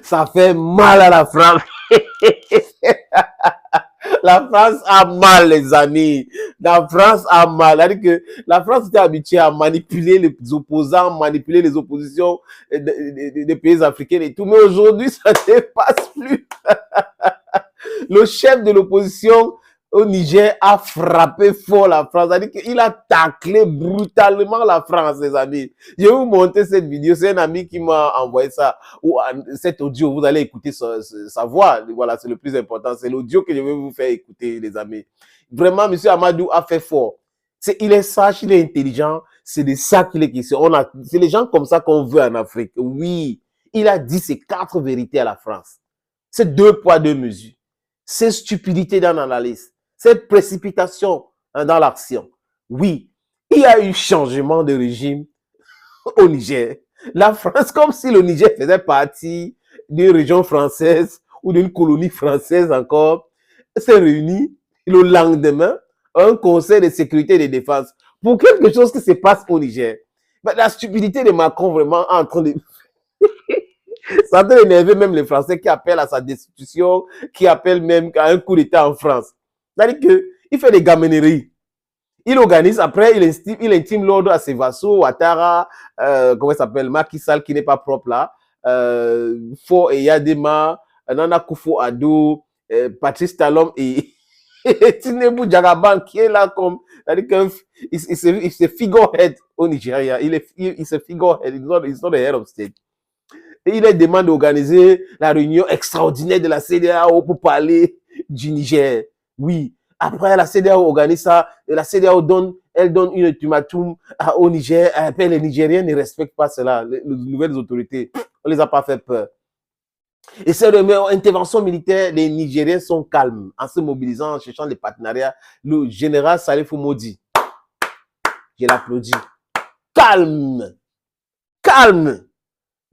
Ça fait mal à la France. La France a mal, les amis. La France a mal. C'est-à-dire que la France était habituée à manipuler les opposants, manipuler les oppositions des pays africains et tout. Mais aujourd'hui, ça ne passe plus. Le chef de l'opposition au Niger a frappé fort la France. C'est-à-dire qu'il a taclé brutalement la France, les amis. Je vais vous montrer cette vidéo. C'est un ami qui m'a envoyé ça. Ou cet audio, vous allez écouter sa voix. Voilà, c'est le plus important. C'est l'audio que je vais vous faire écouter, les amis. Vraiment, M. Amadou a fait fort. Il est sage, il est intelligent. C'est de ça qu'il est question. C'est les gens comme ça qu'on veut en Afrique. Oui, il a dit ses 4 vérités à la France. C'est 2 poids, 2 mesures. C'est stupidité dans l'analyse. Cette précipitation dans l'action. Oui, il y a eu changement de régime au Niger. La France, comme si le Niger faisait partie d'une région française ou d'une colonie française encore, s'est réuni le lendemain un conseil de sécurité et de défense pour quelque chose qui se passe au Niger. Mais la stupidité de Macron vraiment en train de... Ça a énervé même les Français qui appellent à sa destitution, qui appellent même à un coup d'État en France. C'est-à-dire qu'il fait des gamineries. Il organise, après, il intime l'ordre à ses vassaux, Ouattara, comment il s'appelle, Macky Sall, qui n'est pas propre là, Fo et Yadema, Nana Akufo-Addo, Patrice Talon et Tinubu Djagaban, qui est là comme, c'est-à-dire qu'il se figurehead au Nigeria. Il se figurehead, he's not the head of state. Et il demande d'organiser la réunion extraordinaire de la CEDEAO pour parler du Niger. Oui. Après, la CEDEAO organise ça. Et la CEDEAO donne une ultimatum au Niger. Après, les Nigériens ne respectent pas cela. Les nouvelles autorités, on les a pas fait peur. Et cette intervention militaire, les Nigériens sont calmes en se mobilisant, en cherchant des partenariats. Le général Salifou Modi, je l'applaudis. Calme. Calme.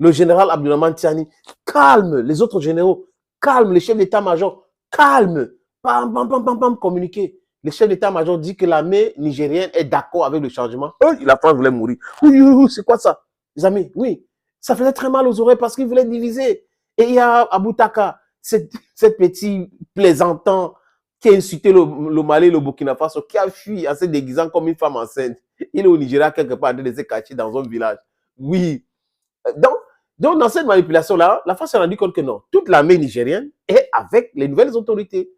Le général Abdourahmane Tiani, calme. Les autres généraux, calme. Les chefs d'état-major, calme. Pam, pam, pam, pam, pam, communiquer. Le chef d'état-major dit que l'armée nigérienne est d'accord avec le changement. La France voulait mourir. Oui, c'est quoi ça, les amis? Oui, ça faisait très mal aux oreilles parce qu'ils voulaient diviser. Et il y a Aboutaka, cette petit plaisantant qui a insulté le Mali et le Burkina Faso, qui a fui en se déguisant comme une femme enceinte. Il est au Nigeria quelque part en train de se cacher dans un village. Oui. Donc, dans cette manipulation-là, la France s'est rendue compte que non, toute l'armée nigérienne est avec les nouvelles autorités.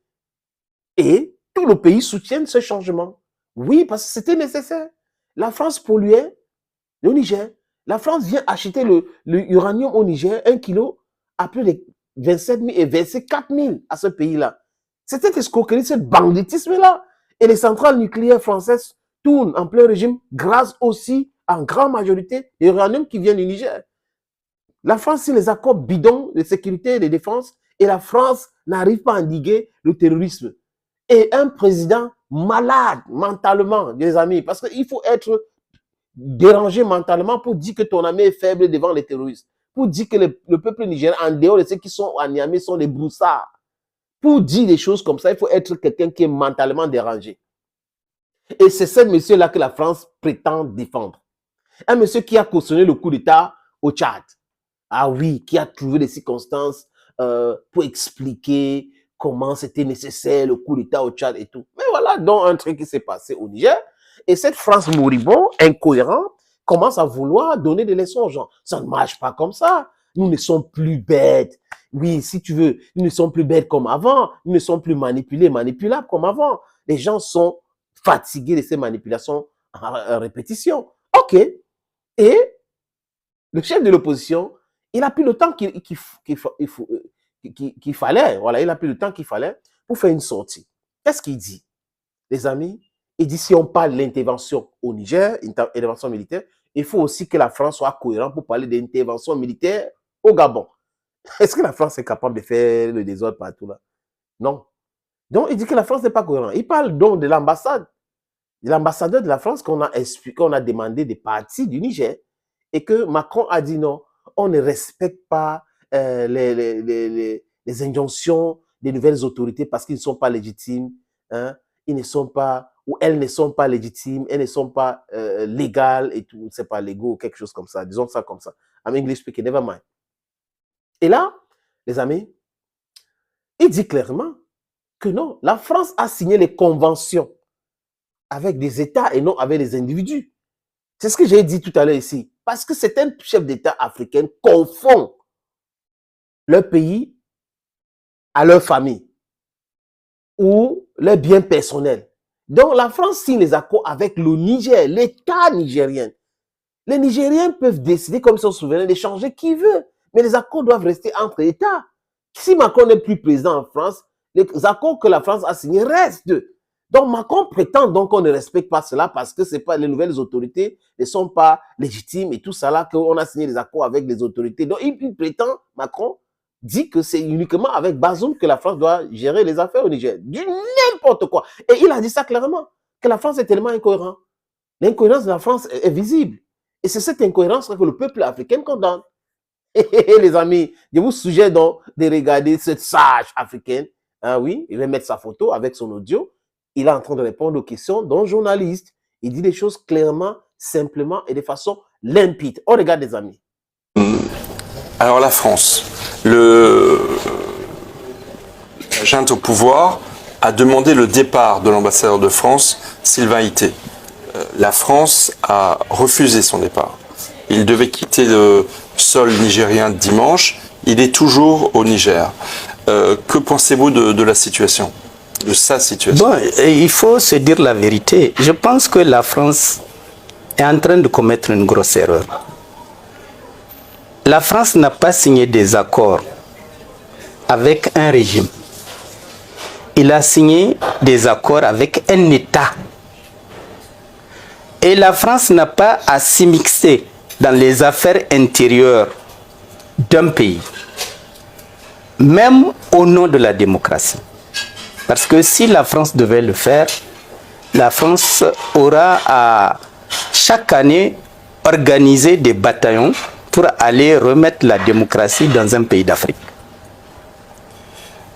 Et tout le pays soutient ce changement. Oui, parce que c'était nécessaire. La France polluait le Niger. La France vient acheter le uranium au Niger, 1 kilo, à plus de 27 000 et 24 000 à ce pays-là. C'était escroquerie, ce banditisme-là. Et les centrales nucléaires françaises tournent en plein régime grâce aussi, en grande majorité, à l'uranium qui vient du Niger. La France signe les accords bidons de sécurité et de défense et la France n'arrive pas à endiguer le terrorisme. Et un président malade mentalement, les amis, parce qu'il faut être dérangé mentalement pour dire que ton armée est faible devant les terroristes, pour dire que le peuple nigérien, en dehors de ceux qui sont à Niamey, sont des broussards. Pour dire des choses comme ça, il faut être quelqu'un qui est mentalement dérangé. Et c'est ce monsieur-là que la France prétend défendre. Un monsieur qui a cautionné le coup d'État au Tchad. Ah oui, qui a trouvé des circonstances pour expliquer comment c'était nécessaire le coup d'État au Tchad et tout. Mais voilà donc un truc qui s'est passé au Niger. Et cette France moribond, incohérent, commence à vouloir donner des leçons aux gens. Ça ne marche pas comme ça. Nous ne sommes plus bêtes. Oui, si tu veux, nous ne sommes plus bêtes comme avant. Nous ne sommes plus manipulables comme avant. Les gens sont fatigués de ces manipulations en répétition. OK. Et le chef de l'opposition, il a pris le temps qu'il fallait. Voilà, il a pris le temps qu'il fallait pour faire une sortie. Qu'est-ce qu'il dit, les amis? Il dit, si on parle de l'intervention au Niger, intervention militaire, il faut aussi que la France soit cohérente pour parler d'intervention militaire au Gabon. Est-ce que la France est capable de faire le désordre partout là? Non. Donc, il dit que la France n'est pas cohérente. Il parle donc de l'ambassade, de l'ambassadeur de la France qu'on a expliqué, qu'on a demandé des parties du Niger et que Macron a dit non, on ne respecte pas les injonctions des nouvelles autorités parce qu'ils ne sont pas légitimes, hein, ils ne sont pas, ou elles ne sont pas légitimes, elles ne sont pas légales et tout, c'est pas légaux ou quelque chose comme ça, disons ça comme ça. I'm English speaking, never mind. Et là, les amis, il dit clairement que non, la France a signé les conventions avec des États et non avec les individus. C'est ce que j'ai dit tout à l'heure ici. Parce que certains chefs d'État africains confondent leur pays à leur famille ou leurs biens personnels. Donc la France signe les accords avec le Niger, l'État nigérien. Les Nigériens peuvent décider, comme son souverain, de changer qui veut. Mais les accords doivent rester entre États. Si Macron n'est plus président en France, les accords que la France a signés restent. Donc Macron prétend donc qu'on ne respecte pas cela parce que c'est pas, les nouvelles autorités ne sont pas légitimes et tout ça là, qu'on a signé des accords avec les autorités. Donc il prétend, Macron dit que c'est uniquement avec Bazoum que la France doit gérer les affaires au Niger. Du n'importe quoi. Et il a dit ça clairement, que la France est tellement incohérente. L'incohérence de la France est visible. Et c'est cette incohérence que le peuple africain condamne. Et les amis, je vous suggère donc de regarder cette sage africaine. Ah oui, il va mettre sa photo avec son audio. Il est en train de répondre aux questions d'un journaliste. Il dit des choses clairement, simplement et de façon limpide. On regarde, les amis. Alors la France, la junte au pouvoir a demandé le départ de l'ambassadeur de France, Sylvain Ité. La France a refusé son départ. Il devait quitter le sol nigérien dimanche. Il est toujours au Niger. Que pensez-vous de la situation, de sa situation? Bon, il faut se dire la vérité. Je pense que la France est en train de commettre une grosse erreur. La France n'a pas signé des accords avec un régime. Il a signé des accords avec un État. Et la France n'a pas à s'immiscer dans les affaires intérieures d'un pays, même au nom de la démocratie. Parce que si la France devait le faire, la France aura à chaque année organiser des bataillons pour aller remettre la démocratie dans un pays d'Afrique.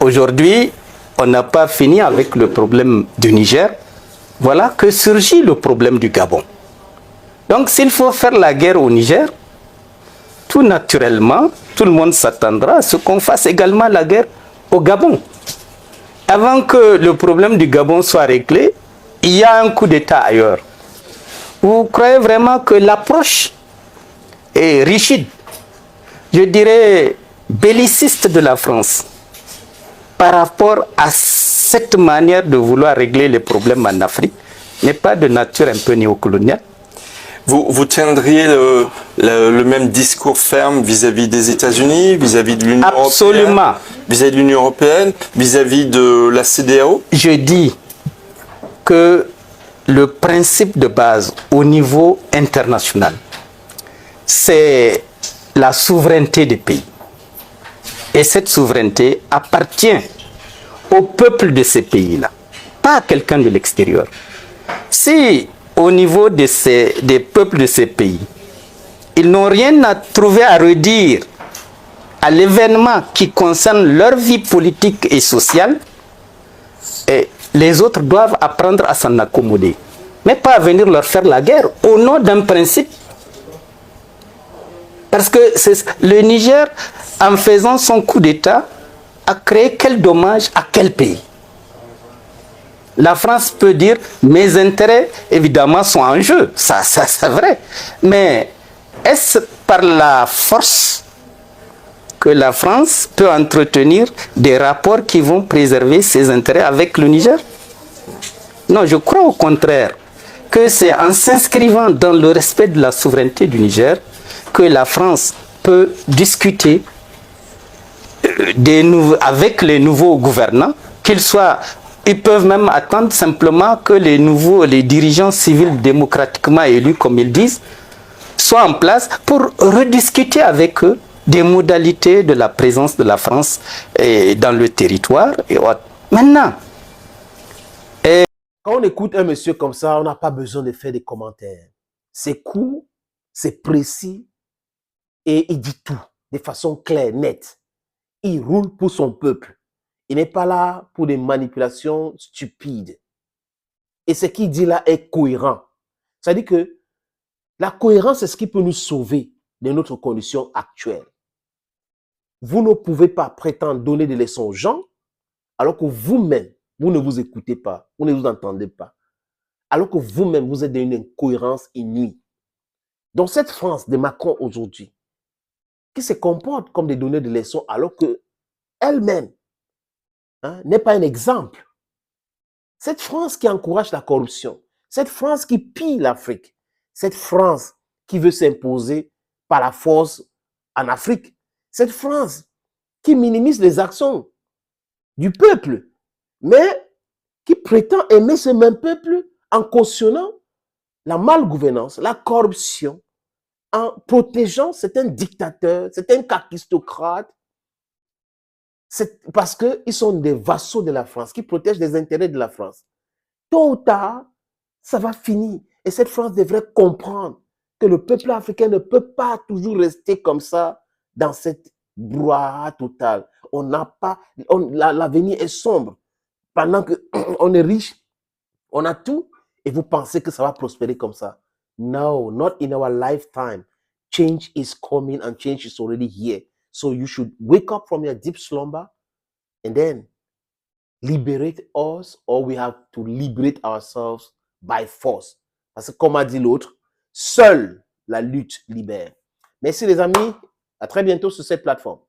Aujourd'hui, on n'a pas fini avec le problème du Niger. Voilà que surgit le problème du Gabon. Donc s'il faut faire la guerre au Niger, tout naturellement, tout le monde s'attendra à ce qu'on fasse également la guerre au Gabon. Avant que le problème du Gabon soit réglé, il y a un coup d'État ailleurs. Vous croyez vraiment que l'approche est rigide, je dirais belliciste de la France par rapport à cette manière de vouloir régler les problèmes en Afrique n'est pas de nature un peu néocoloniale? Vous tiendriez le même discours ferme vis-à-vis des États-Unis, vis-à-vis de l'Union européenne? Absolument. Vis-à-vis de l'Union européenne, vis-à-vis de la CEDEAO? Je dis que le principe de base au niveau international, c'est la souveraineté des pays. Et cette souveraineté appartient au peuple de ces pays-là, pas à quelqu'un de l'extérieur. Si au niveau des peuples de ces pays, ils n'ont rien à trouver à redire à l'événement qui concerne leur vie politique et sociale, et les autres doivent apprendre à s'en accommoder, mais pas à venir leur faire la guerre au nom d'un principe. Parce que le Niger, en faisant son coup d'État, a créé quel dommage à quel pays? La France peut dire, mes intérêts, évidemment, sont en jeu. Ça c'est vrai. Mais est-ce par la force que la France peut entretenir des rapports qui vont préserver ses intérêts avec le Niger? Non, je crois au contraire que c'est en s'inscrivant dans le respect de la souveraineté du Niger que la France peut discuter avec les nouveaux gouvernants, ils peuvent même attendre simplement que les dirigeants civils démocratiquement élus, comme ils disent, soient en place pour rediscuter avec eux des modalités de la présence de la France dans le territoire et autres. Maintenant, quand on écoute un monsieur comme ça, on n'a pas besoin de faire des commentaires. C'est court, c'est précis et il dit tout de façon claire, nette. Il roule pour son peuple. Il n'est pas là pour des manipulations stupides. Et ce qu'il dit là est cohérent. C'est-à-dire que la cohérence, c'est ce qui peut nous sauver de notre condition actuelle. vous ne pouvez pas prétendre donner des leçons aux gens alors que vous-même, vous ne vous écoutez pas, vous ne vous entendez pas. Alors que vous-même, vous êtes dans une incohérence inouïe. Donc cette France de Macron aujourd'hui, qui se comporte comme des donneurs de leçons alors que elle-même n'est pas un exemple. Cette France qui encourage la corruption, cette France qui pille l'Afrique, cette France qui veut s'imposer par la force en Afrique, cette France qui minimise les actions du peuple, mais qui prétend aimer ce même peuple en cautionnant la malgouvernance, la corruption, en protégeant certains dictateurs, certains aristocrates, parce qu'ils sont des vassaux de la France, qui protègent les intérêts de la France. Tôt ou tard, ça va finir. Et cette France devrait comprendre que le peuple africain ne peut pas toujours rester comme ça dans cette brouhaha totale. On n'a pas, l'avenir est sombre. Pendant qu'on est riche, on a tout, et vous pensez que ça va prospérer comme ça. No, not in our lifetime. Change is coming and change is already here. So you should wake up from your deep slumber and then liberate us, or we have to liberate ourselves by force. Parce que comme a dit l'autre, seule la lutte libère. Merci les amis, à très bientôt sur cette plateforme.